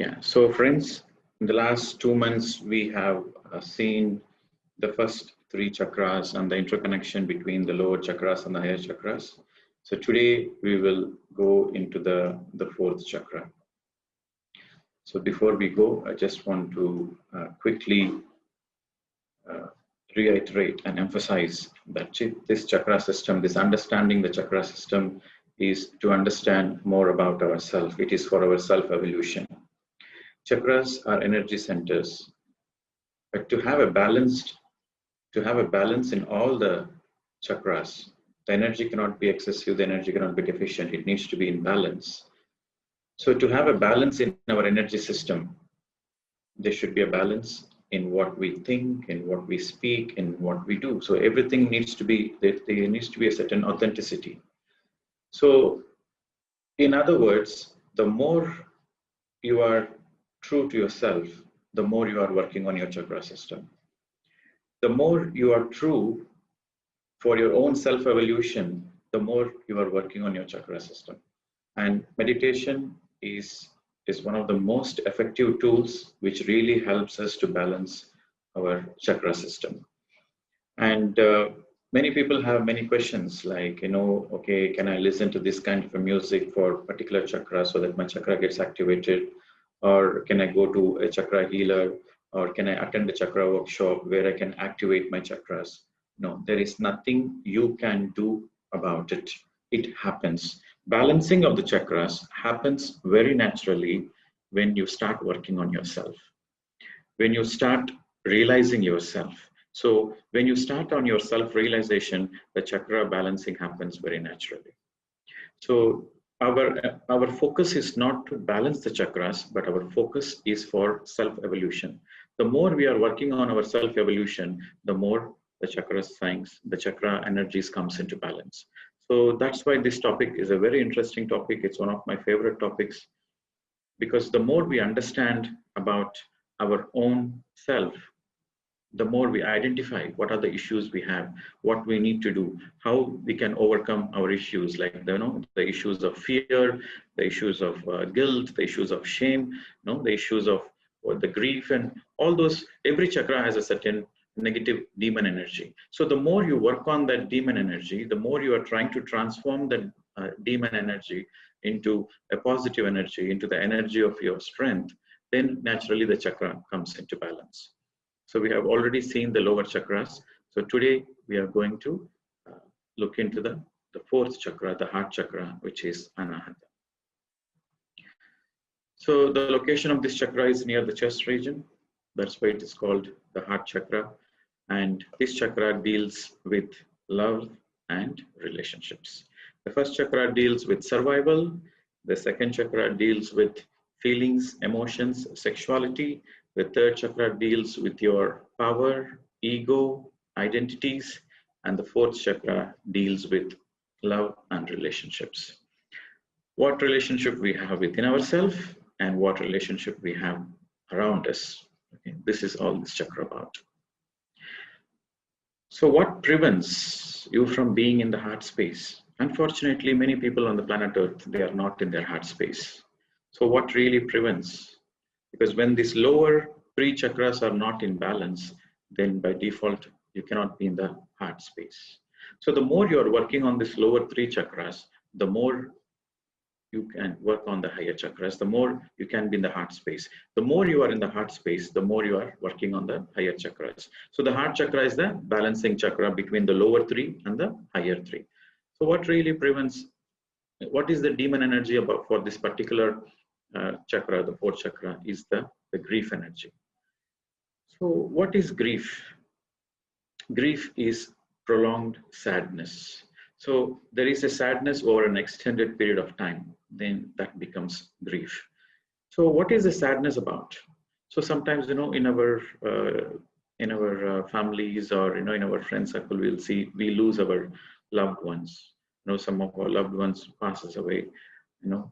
Yeah, so friends, in the last 2 months, we have seen the first 3 chakras and the interconnection between the lower chakras and the higher chakras. So today we will go into the 4th chakra. So before we go, I just want to quickly reiterate and emphasize that this chakra system, this understanding the chakra system is to understand more about ourselves. It is for our self-evolution. Chakras are energy centers, but to have a balance in all the chakras, the energy cannot be excessive, the energy cannot be deficient, it needs to be in balance. So to have a balance in our energy system, there should be a balance in what we think, in what we speak, in what we do. So everything needs to be, there needs to be a certain authenticity. So in other words, the more you are true to yourself, the more you are working on your chakra system. The more you are true for your own self-evolution, the more you are working on your chakra system. And meditation is one of the most effective tools which really helps us to balance our chakra system. And many people have many questions like, okay, can I listen to this kind of a music for particular chakra so that my chakra gets activated? Or can I go to a chakra healer? Or can I attend a chakra workshop where I can activate my chakras? No, there is nothing you can do about it. It happens. Balancing of the chakras happens very naturally when you start working on yourself, when you start realizing yourself. So when you start on your self-realization, the chakra balancing happens very naturally. So our focus is not to balance the chakras, but our focus is for self-evolution. The more we are working on our self-evolution, the more the chakra signs, the chakra energies comes into balance. So that's why this topic is a very interesting topic. It's one of my favorite topics, because the more we understand about our own self, the more we identify what are the issues we have, what we need to do, how we can overcome our issues, like the issues of fear, the issues of guilt, the issues of shame, the issues of the grief, and all those. Every chakra has a certain negative demon energy. So the more you work on that demon energy, the more you are trying to transform that demon energy into a positive energy, into the energy of your strength, then naturally the chakra comes into balance. So we have already seen the lower chakras. So today we are going to look into the 4th chakra, the heart chakra, which is Anahata. So the location of this chakra is near the chest region. That's why it is called the heart chakra. And this chakra deals with love and relationships. The first chakra deals with survival. The second chakra deals with feelings, emotions, sexuality. The 3rd chakra deals with your power, ego, identities. And the 4th chakra deals with love and relationships. What relationship we have within ourselves and what relationship we have around us. Okay, this is all this chakra about. So what prevents you from being in the heart space? Unfortunately, many people on the planet Earth, they are not in their heart space. So what really prevents? Because when these lower 3 chakras are not in balance, then by default, you cannot be in the heart space. So the more you are working on these lower 3 chakras, the more you can work on the higher chakras, the more you can be in the heart space. The more you are in the heart space, the more you are working on the higher chakras. So the heart chakra is the balancing chakra between the lower 3 and the higher 3. So what really prevents, what is the demon energy about for this particular chakra, the 4th chakra, is the grief energy. So what is grief? Grief is prolonged sadness. So there is a sadness over an extended period of time, then that becomes grief. So what is the sadness about? So sometimes, in our families or, in our friend circle, we'll see, we lose our loved ones. Some of our loved ones passes away,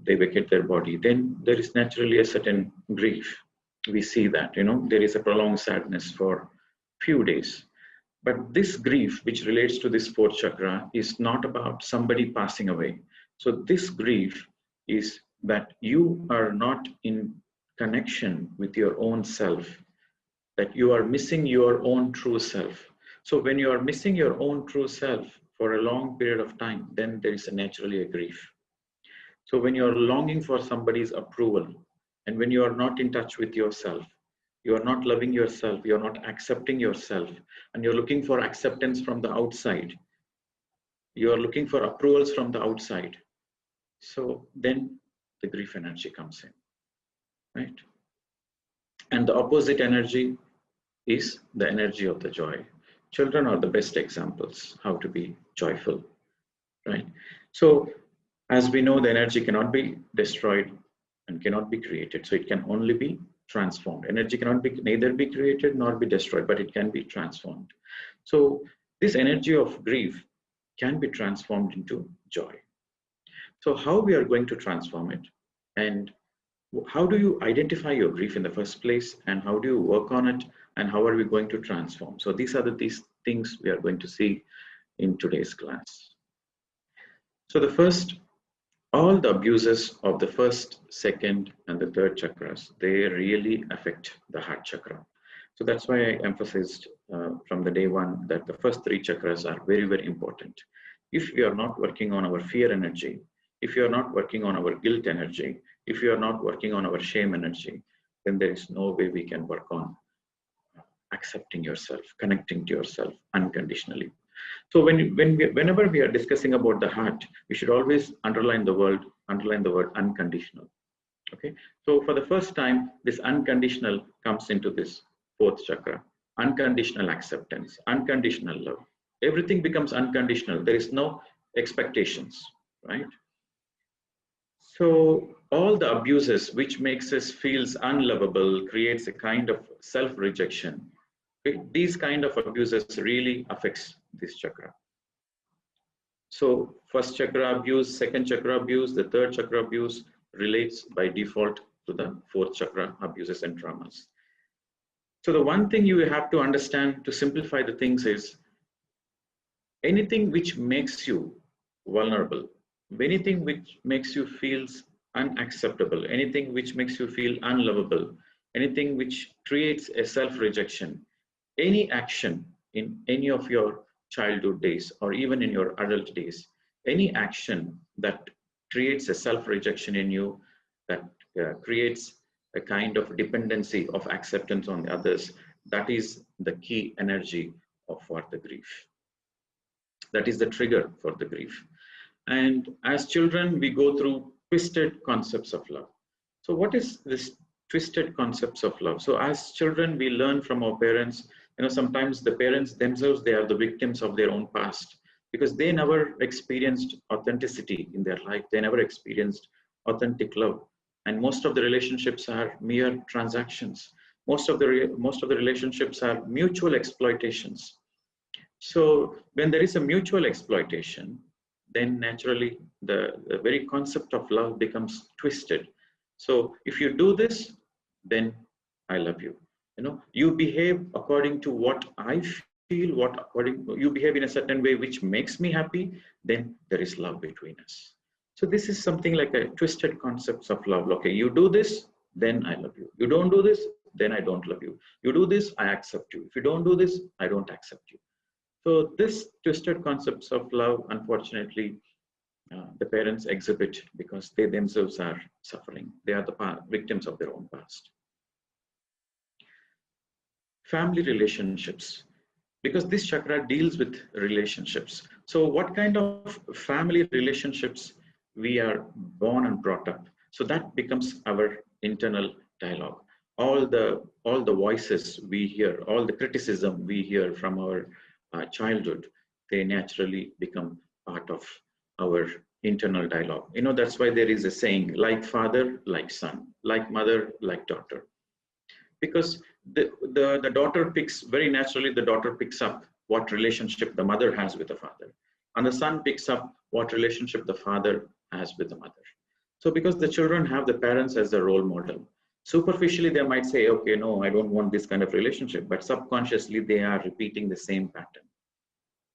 they vacate their body. Then there is naturally a certain grief. We see that, there is a prolonged sadness for few days. But this grief, which relates to this 4th chakra, is not about somebody passing away. So this grief is that you are not in connection with your own self, that you are missing your own true self. So when you are missing your own true self for a long period of time, then there is naturally a grief. So when you are longing for somebody's approval, and when you are not in touch with yourself, you are not loving yourself, you are not accepting yourself, and you're looking for acceptance from the outside, you are looking for approvals from the outside, so then the grief energy comes in, right? And the opposite energy is the energy of the joy. Children are the best examples how to be joyful, right? So as we know, the energy cannot be destroyed and cannot be created, so it can only be transformed. Energy cannot be neither be created nor be destroyed, but it can be transformed. So this energy of grief can be transformed into joy. So how we are going to transform it, and how do you identify your grief in the first place, and how do you work on it, and how are we going to transform? So these are these things we are going to see in today's class. So the first, all the abuses of the first, second, and the third chakras, they really affect the heart chakra. So that's why I emphasized from the day one that the first three chakras are very, very important. If we are not working on our fear energy, if you are not working on our guilt energy, if you are not working on our shame energy, then there is no way we can work on accepting yourself, connecting to yourself unconditionally. So whenever we are discussing about the heart, we should always underline the word unconditional. Okay. So for the first time, this unconditional comes into this fourth chakra. Unconditional acceptance, unconditional love. Everything becomes unconditional. There is no expectations, right? So all the abuses which makes us feels unlovable, creates a kind of self-rejection. Okay? These kind of abuses really affects this chakra. So first chakra abuse, second chakra abuse, the third chakra abuse relates by default to the fourth chakra abuses and traumas. So the one thing you have to understand to simplify the things is anything which makes you vulnerable, anything which makes you feel unacceptable, anything which makes you feel unlovable, anything which creates a self-rejection, any action in any of your childhood days or even in your adult days, any action that creates a self-rejection in you, that creates a kind of dependency of acceptance on the others, that is the key energy for the grief. That is the trigger for the grief. And as children, we go through twisted concepts of love. So what is this twisted concepts of love? So as children, we learn from our parents. Sometimes the parents themselves, they are the victims of their own past because they never experienced authenticity in their life. They never experienced authentic love. And most of the relationships are mere transactions. Most of the relationships are mutual exploitations. So when there is a mutual exploitation, then naturally the very concept of love becomes twisted. So if you do this, then I love you. You behave according to what I feel, you behave in a certain way which makes me happy, then there is love between us. So this is something like a twisted concepts of love. Okay, you do this, then I love you. You don't do this, then I don't love you. You do this, I accept you. If you don't do this, I don't accept you. So this twisted concepts of love, unfortunately, the parents exhibit because they themselves are suffering. They are the victims of their own past. Family relationships, because this chakra deals with relationships. So what kind of family relationships we are born and brought up? So that becomes our internal dialogue. All the voices we hear, all the criticism we hear from our childhood, they naturally become part of our internal dialogue. That's why there is a saying, like father, like son, like mother, like daughter. Because the daughter picks, very naturally, the daughter picks up what relationship the mother has with the father. And the son picks up what relationship the father has with the mother. So because the children have the parents as a role model, superficially they might say, okay, no, I don't want this kind of relationship, but subconsciously they are repeating the same pattern.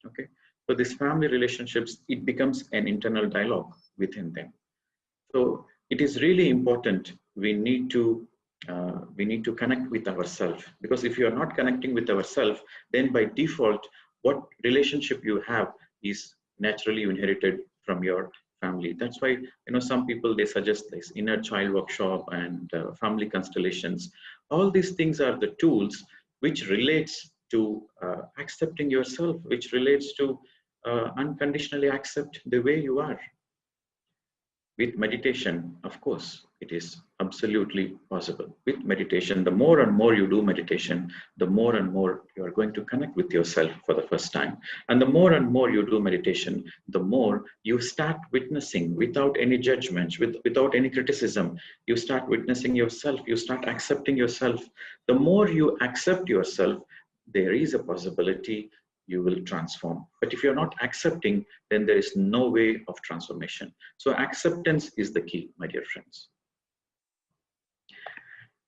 Okay, so these family relationships, it becomes an internal dialogue within them. So it is really important, we need to We need to connect with ourselves, because if you are not connecting with ourselves, then by default, what relationship you have is naturally inherited from your family. That's why, some people, they suggest this inner child workshop and family constellations. All these things are the tools which relates to accepting yourself, which relates to unconditionally accept the way you are. With meditation, of course, it is absolutely possible. With meditation, the more and more you do meditation, the more and more you are going to connect with yourself for the first time. And the more and more you do meditation, the more you start witnessing without any judgments, without any criticism. You start witnessing yourself, you start accepting yourself. The more you accept yourself, there is a possibility you will transform. But if you're not accepting, then there is no way of transformation. So acceptance is the key, my dear friends.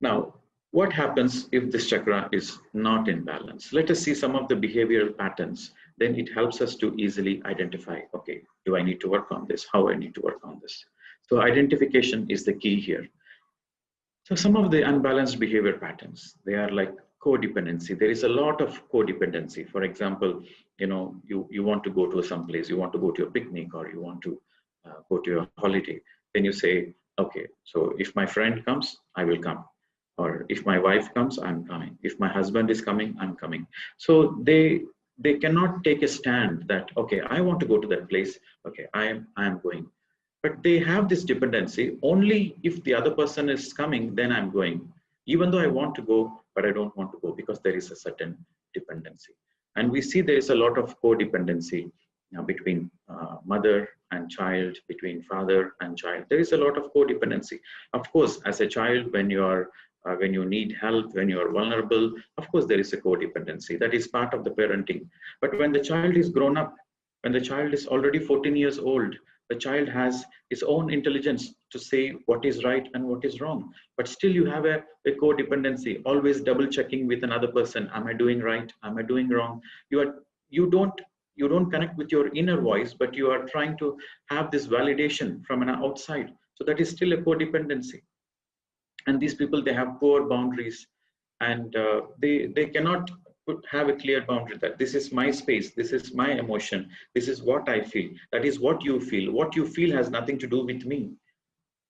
Now, what happens if this chakra is not in balance? Let us see some of the behavioral patterns. Then it helps us to easily identify, okay, do I need to work on this? How I need to work on this? So identification is the key here. So some of the unbalanced behavior patterns, they are like codependency. There is a lot of codependency. For example, you want to go to some place, you want to go to a picnic, or you want to go to a holiday. Then you say, okay, so if my friend comes, I will come. Or if my wife comes, I'm coming. If my husband is coming, I'm coming. So they cannot take a stand that, okay, I want to go to that place. Okay, I am going. But they have this dependency. Only if the other person is coming, then I'm going. Even though I want to go, but I don't want to go, because there is a certain dependency. And we see there is a lot of codependency between mother and child, between father and child. There is a lot of codependency. Of course, as a child, when you need help, when you are vulnerable, of course, there is a codependency. That is part of the parenting. But when the child is grown up, when the child is already 14 years old, the child has its own intelligence to say what is right and what is wrong. But still you have a codependency, always double checking with another person. Am I doing right? Am I doing wrong? You don't connect with your inner voice, but you are trying to have this validation from an outside. So that is still a codependency. And these people, they have poor boundaries, and they cannot have a clear boundary that this is my space, this is my emotion, this is what I feel, that is what you feel. What you feel has nothing to do with me.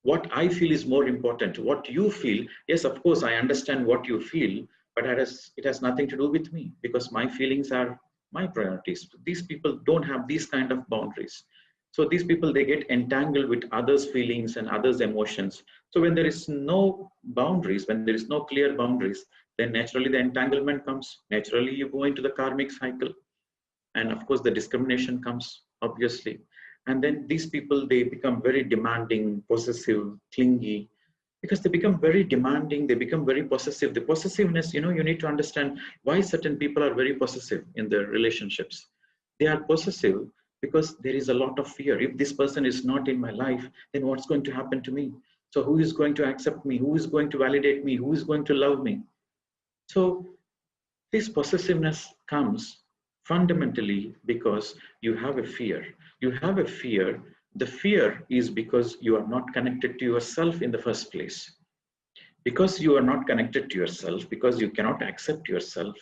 What I feel is more important. What you feel, yes, of course, I understand what you feel, but it has nothing to do with me, because my feelings are my priorities. These people don't have these kind of boundaries. So these people, they get entangled with others' feelings and others' emotions. So when there is no boundaries, when there is no clear boundaries, then naturally the entanglement comes. Naturally, you go into the karmic cycle. And of course, the discrimination comes, obviously. And then these people, they become very demanding, possessive, clingy, because they become very demanding, they become very possessive. The possessiveness, you need to understand why certain people are very possessive in their relationships. They are possessive because there is a lot of fear. If this person is not in my life, then what's going to happen to me? So who is going to accept me? Who is going to validate me? Who is going to love me? So this possessiveness comes fundamentally because you have a fear. You have a fear. The fear is because you are not connected to yourself in the first place. Because you are not connected to yourself, because you cannot accept yourself,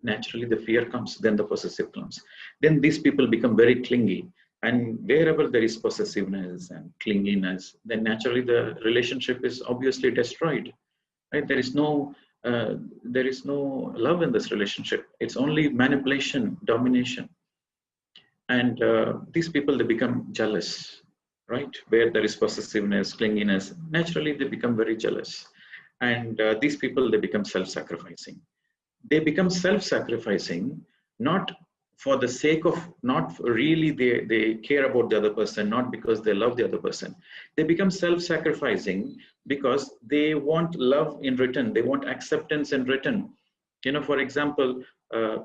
naturally the fear comes, then the possessive comes. Then these people become very clingy. And wherever there is possessiveness and clinginess, then naturally the relationship is obviously destroyed. Right? There is no love in this relationship. It's only manipulation, domination. And these people, they become jealous, right? Where there is possessiveness, clinginess, naturally they become very jealous. And these people, they become self-sacrificing. They become self-sacrificing, not for the sake of, not really they care about the other person, not because they love the other person. They become self-sacrificing because they want love in return. They want acceptance in return. For example,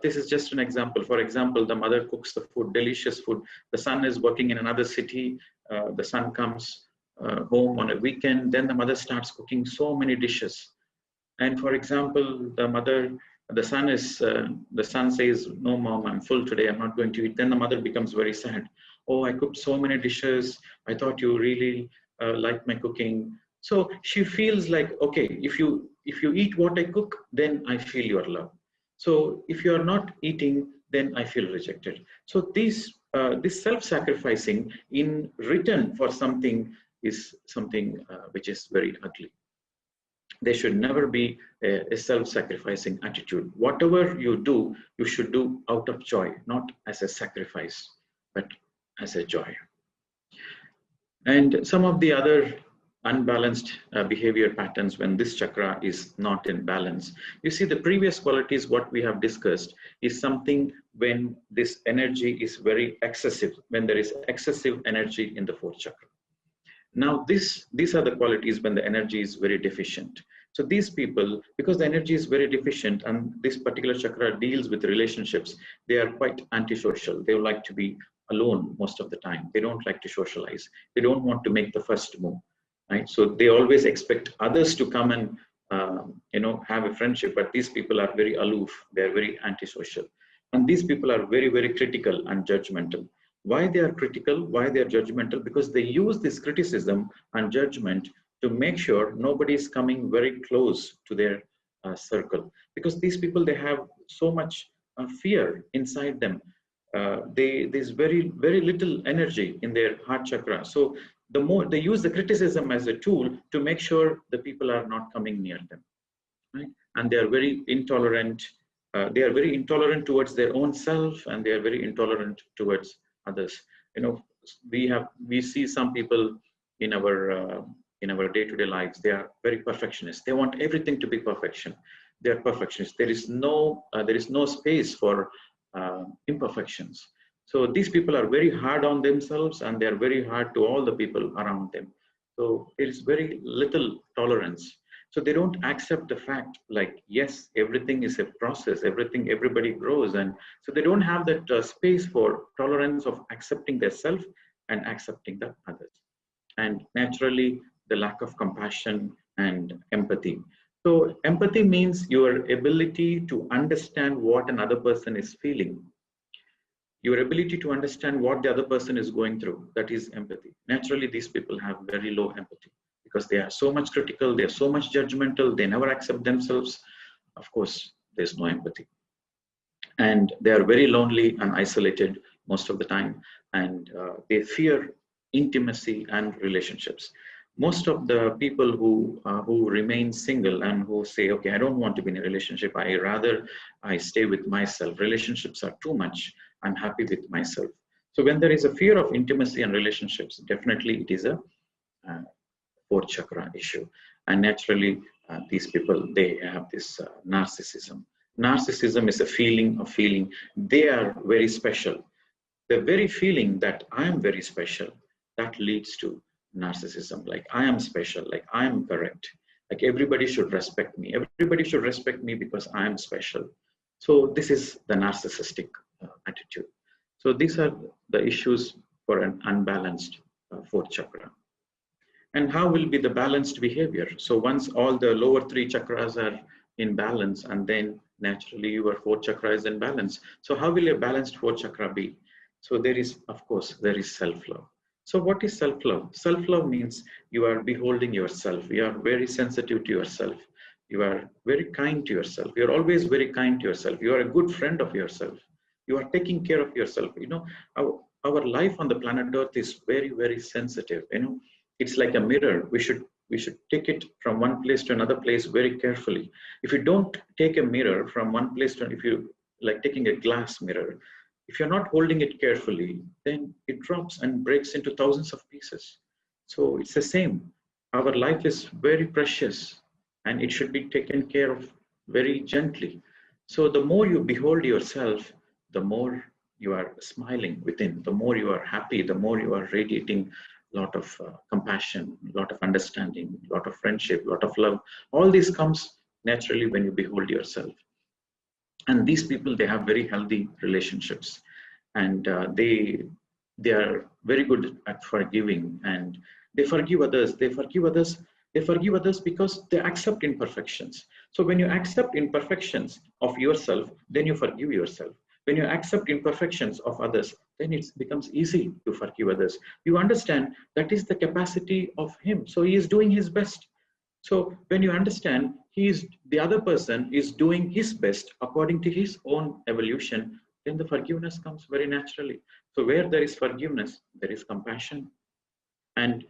this is just an example. For example, the mother cooks the food, delicious food. The son is working in another city. The son comes home on a weekend. Then the mother starts cooking so many dishes. And for example, the son says, "No, mom, I'm full today. I'm not going to eat." Then the mother becomes very sad. "Oh, I cooked so many dishes. I thought you really liked my cooking. So she feels like, okay, if you eat what I cook, then I feel your love. So if you are not eating, then I feel rejected. So this self-sacrificing in return for something is something which is very ugly. There should never be a self-sacrificing attitude. Whatever you do, you should do out of joy, not as a sacrifice, but as a joy. And some of the other unbalanced behavior patterns when this chakra is not in balance. You see, the previous qualities, what we have discussed, is something when this energy is very excessive, when there is excessive energy in the fourth chakra. Now, these are the qualities when the energy is very deficient. So these people, because the energy is very deficient and this particular chakra deals with relationships, they are quite antisocial. They would like to be alone most of the time. They don't like to socialize. They don't want to make the first move, right? So they always expect others to come and have a friendship, but these people are very aloof. They're very antisocial. And these people are very, very critical and judgmental. Why they are critical, why they are judgmental? Because they use this criticism and judgment to make sure nobody is coming very close to their circle. Because these people, they have so much fear inside them. There's very, very little energy in their heart chakra. So the more they use the criticism as a tool to make sure the people are not coming near them, right? And they are very intolerant. They are very intolerant towards their own self, and they are very intolerant towards others. We see some people in our day-to-day lives. They are very perfectionists. They want everything to be perfection. They are perfectionists. There is no space for imperfections. So these people are very hard on themselves, and they are very hard to all the people around them. So there is very little tolerance. So they don't accept the fact, like, yes, everything is a process, everybody grows. And so they don't have that space for tolerance of accepting their self and accepting the others. And naturally, the lack of compassion and empathy. So empathy means your ability to understand what another person is feeling. Your ability to understand what the other person is going through, that is empathy. Naturally, these people have very low empathy because they are so much critical, they are so much judgmental, they never accept themselves. Of course, there's no empathy. And they are very lonely and isolated most of the time, and they fear intimacy and relationships. Most of the people who remain single and who say, okay, I don't want to be in a relationship, I stay with myself. Relationships are too much. I'm happy with myself. So when there is a fear of intimacy and relationships, definitely it is a fourth chakra issue. And naturally, these people, they have this narcissism. Narcissism is a feeling of feeling they are very special. The very feeling that I am very special, that leads to narcissism. Like, I am special, like I am correct, like everybody should respect me. Everybody should respect me because I am special. So this is the narcissistic attitude. So these are the issues for an unbalanced fourth chakra. And how will be the balanced behavior? So once all the lower three chakras are in balance, and then naturally your fourth chakra is in balance. So how will a balanced fourth chakra be? So there is, of course, there is self-love. So what is self-love? Self-love means you are beholding yourself. You are very sensitive to yourself. You are very kind to yourself. You are always very kind to yourself. You are a good friend of yourself. You are taking care of yourself. Our life on the planet Earth is very, very sensitive. It's like a mirror. We should take it from one place to another place very carefully. If you don't take a mirror from one place to, if you like taking a glass mirror, if you're not holding it carefully, then it drops and breaks into thousands of pieces. So it's the same. Our life is very precious and it should be taken care of very gently. So the more you behold yourself, the more you are smiling within, the more you are happy, the more you are radiating a lot of compassion, a lot of understanding, a lot of friendship, a lot of love. All this comes naturally when you behold yourself. And these people, they have very healthy relationships, and they are very good at forgiving, and they forgive others. They forgive others because they accept imperfections. So when you accept imperfections of yourself, then you forgive yourself. When you accept imperfections of others, then it becomes easy to forgive others. You understand that is the capacity of him. So he is doing his best. So when you understand the other person is doing his best according to his own evolution, then the forgiveness comes very naturally. So where there is forgiveness, there is compassion. And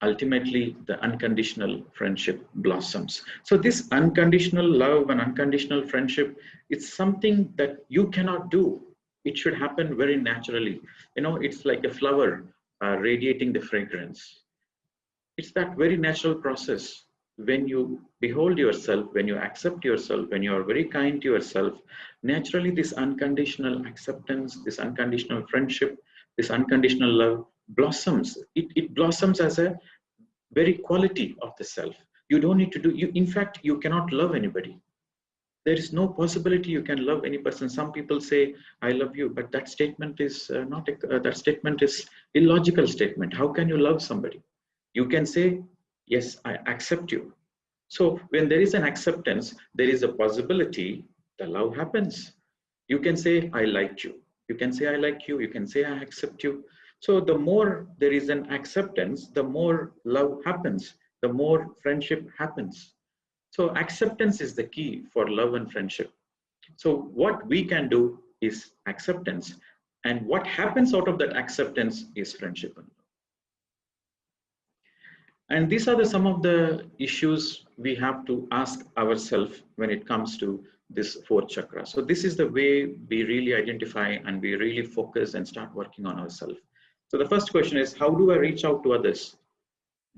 ultimately the unconditional friendship blossoms. So this unconditional love and unconditional friendship, it's something that you cannot do. It should happen very naturally. It's like a flower radiating the fragrance. It's that very natural process. When you behold yourself, when you accept yourself, when you are very kind to yourself, naturally this unconditional acceptance, this unconditional friendship, this unconditional love blossoms. It blossoms as a very quality of the self. You don't need to do, in fact, you cannot love anybody. There is no possibility you can love any person. Some people say, I love you, but that statement is that statement is illogical statement. How can you love somebody? You can say, yes, I accept you. So when there is an acceptance, there is a possibility the love happens. You can say, I like you. You can say, I like you. You can say, I accept you. So the more there is an acceptance, the more love happens, the more friendship happens. So acceptance is the key for love and friendship. So what we can do is acceptance. And what happens out of that acceptance is friendship and love. And these are some of the issues we have to ask ourselves when it comes to this fourth chakra. So this is the way we really identify and we really focus and start working on ourselves. So the first question is, how do I reach out to others?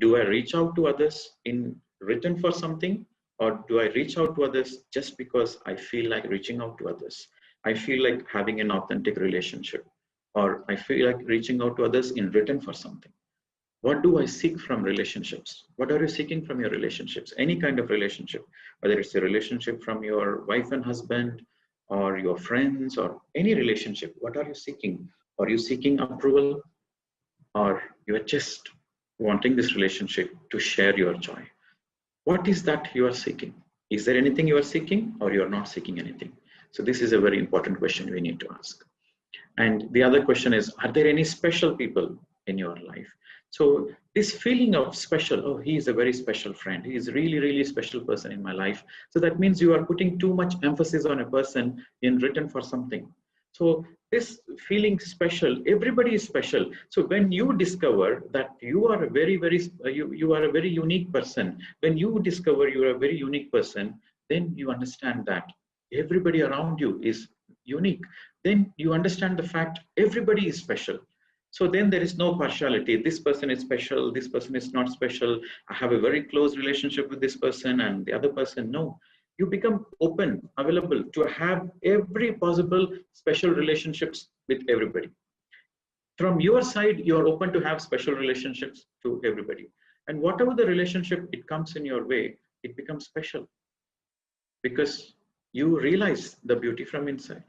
Do I reach out to others in return for something? Or do I reach out to others just because I feel like reaching out to others? I feel like having an authentic relationship, or I feel like reaching out to others in return for something. What do I seek from relationships? What are you seeking from your relationships? Any kind of relationship, whether it's a relationship from your wife and husband or your friends or any relationship, what are you seeking? Are you seeking approval, or you are just wanting this relationship to share your joy? What is that you are seeking? Is there anything you are seeking, or you are not seeking anything? So this is a very important question we need to ask. And the other question is, are there any special people in your life? So this feeling of special, oh, he is a very special friend. He is really, really special person in my life. So that means you are putting too much emphasis on a person in return for something. So this feeling special, everybody is special. So when you discover that you are a very, you are a very unique person, when you discover you are a very unique person, then you understand that everybody around you is unique. Then you understand the fact everybody is special. So then there is no partiality. This person is special, this person is not special. I have a very close relationship with this person and the other person, no. You become open, available to have every possible special relationships with everybody. From your side, you are open to have special relationships to everybody. And whatever the relationship it comes in your way, it becomes special because you realize the beauty from inside.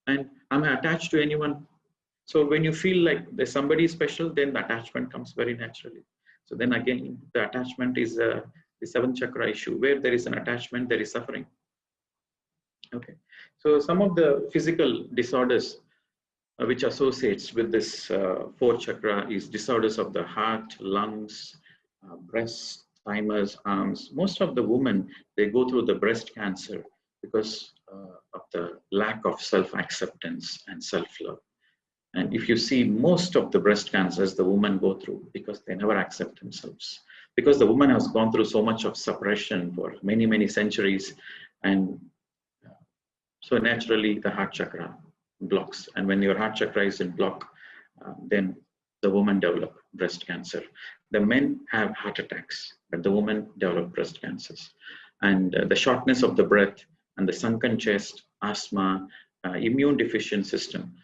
And I'm attached to anyone. So when you feel like there's somebody special, then the attachment comes very naturally. So then again, the attachment is the seventh chakra issue. Where there is an attachment, there is suffering. Okay. So some of the physical disorders which associates with this fourth chakra is disorders of the heart, lungs, breast, thymus, arms. Most of the women, they go through the breast cancer because of the lack of self-acceptance and self-love. And if you see most of the breast cancers the women go through because they never accept themselves. Because the woman has gone through so much of suppression for many, many centuries. And so naturally the heart chakra blocks. And when your heart chakra is in block, then the woman develop breast cancer. The men have heart attacks, but the women develop breast cancers. And the shortness of the breath and the sunken chest, asthma, immune deficient system.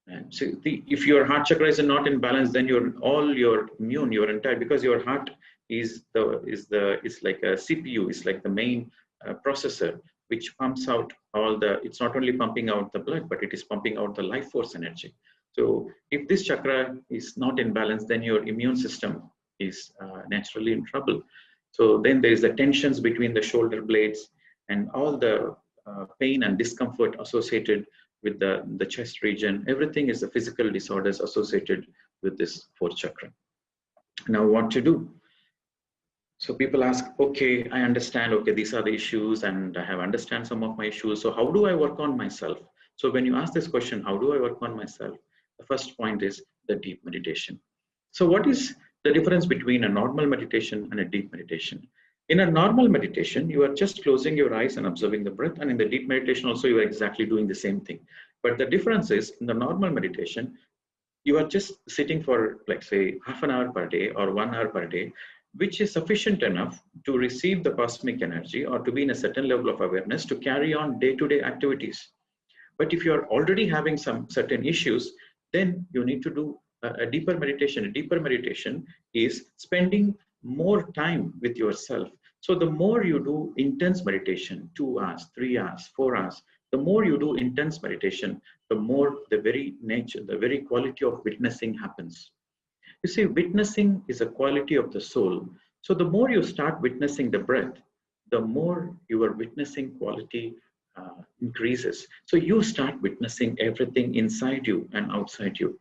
And so if your heart chakra is not in balance, then all your immune, your entire, because your heart is like a CPU, it's like the main processor, which pumps out all the, it's not only pumping out the blood, but it is pumping out the life force energy. So if this chakra is not in balance, then your immune system is naturally in trouble. So then there is the tensions between the shoulder blades and all the pain and discomfort associated with the chest region. Everything is the physical disorders associated with this fourth chakra. Now what to do? So people ask, okay, I understand, okay, these are the issues and I have understand some of my issues. So how do I work on myself? So when you ask this question, how do I work on myself? The first point is the deep meditation. So what is the difference between a normal meditation and a deep meditation? In a normal meditation, you are just closing your eyes and observing the breath. And in the deep meditation also, you are exactly doing the same thing. But the difference is in the normal meditation, you are just sitting for, like, say, half an hour per day or 1 hour per day, which is sufficient enough to receive the cosmic energy or to be in a certain level of awareness to carry on day-to-day activities. But if you are already having some certain issues, then you need to do a deeper meditation. A deeper meditation is spending more time with yourself. So the more you do intense meditation, 2 hours, 3 hours, 4 hours, the more you do intense meditation, the more the very nature, the very quality of witnessing happens. You see, witnessing is a quality of the soul. So the more you start witnessing the breath, the more your witnessing quality increases. So you start witnessing everything inside you and outside you.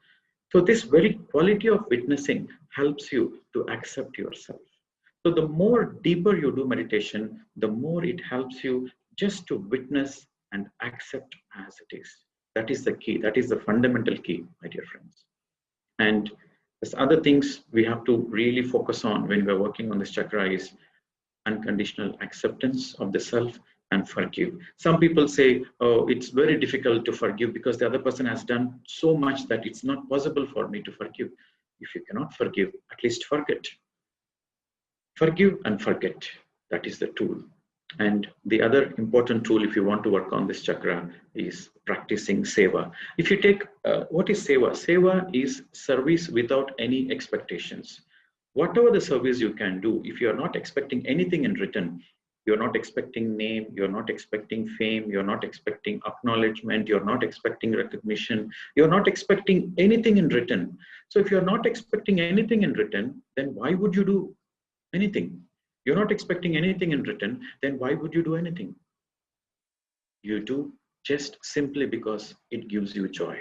So this very quality of witnessing helps you to accept yourself. So the more deeper you do meditation, the more it helps you just to witness and accept as it is. That is the key. That is the fundamental key, my dear friends. And there's other things we have to really focus on when we're working on this chakra is unconditional acceptance of the self and forgive. Some people say, oh, it's very difficult to forgive because the other person has done so much that it's not possible for me to forgive. If you cannot forgive, at least forget. Forgive and forget. That is the tool. And the other important tool, if you want to work on this chakra, is practicing seva. If you take, what is seva? Seva is service without any expectations. Whatever the service you can do, if you are not expecting anything in return, you're not expecting name, you're not expecting fame, you're not expecting acknowledgement, you're not expecting recognition, you're not expecting anything in return. So if you're not expecting anything in return, then why would you do anything? You're not expecting anything in return, then why would you do anything? You do just simply because it gives you joy.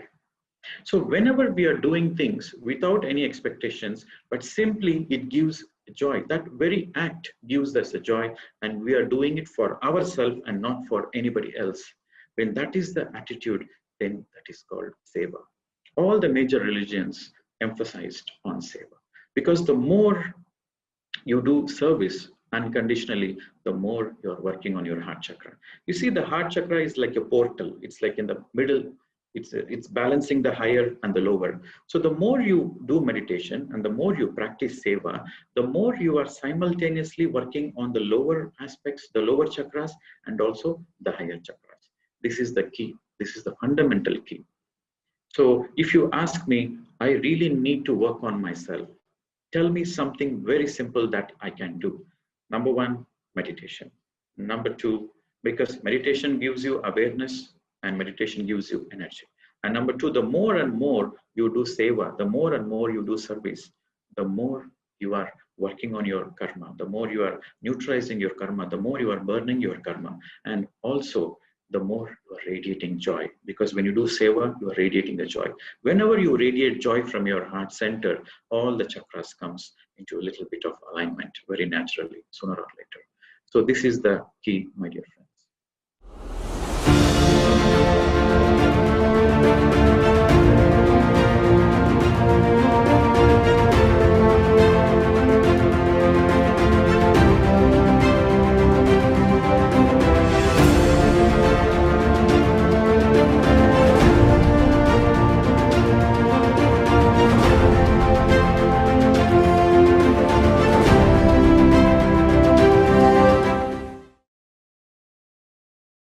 So whenever we are doing things without any expectations, but simply it gives joy, that very act gives us a joy, and we are doing it for ourselves and not for anybody else. When that is the attitude, then that is called seva. All the major religions emphasized on seva, because the more you do service unconditionally, the more you're working on your heart chakra. You see, the heart chakra is like a portal. It's like in the middle. It's balancing the higher and the lower. So the more you do meditation and the more you practice seva, the more you are simultaneously working on the lower aspects, the lower chakras, and also the higher chakras. This is the key. This is the fundamental key. So if you ask me, I really need to work on myself. Tell me something very simple that I can do. Number one, meditation. Number two, because meditation gives you awareness and meditation gives you energy. And number two, the more and more you do seva, the more and more you do service, the more you are working on your karma, the more you are neutralizing your karma, the more you are burning your karma, and also the more you are radiating joy. Because when you do seva, you are radiating the joy. Whenever you radiate joy from your heart center, all the chakras comes into a little bit of alignment very naturally, sooner or later. So this is the key, my dear friends.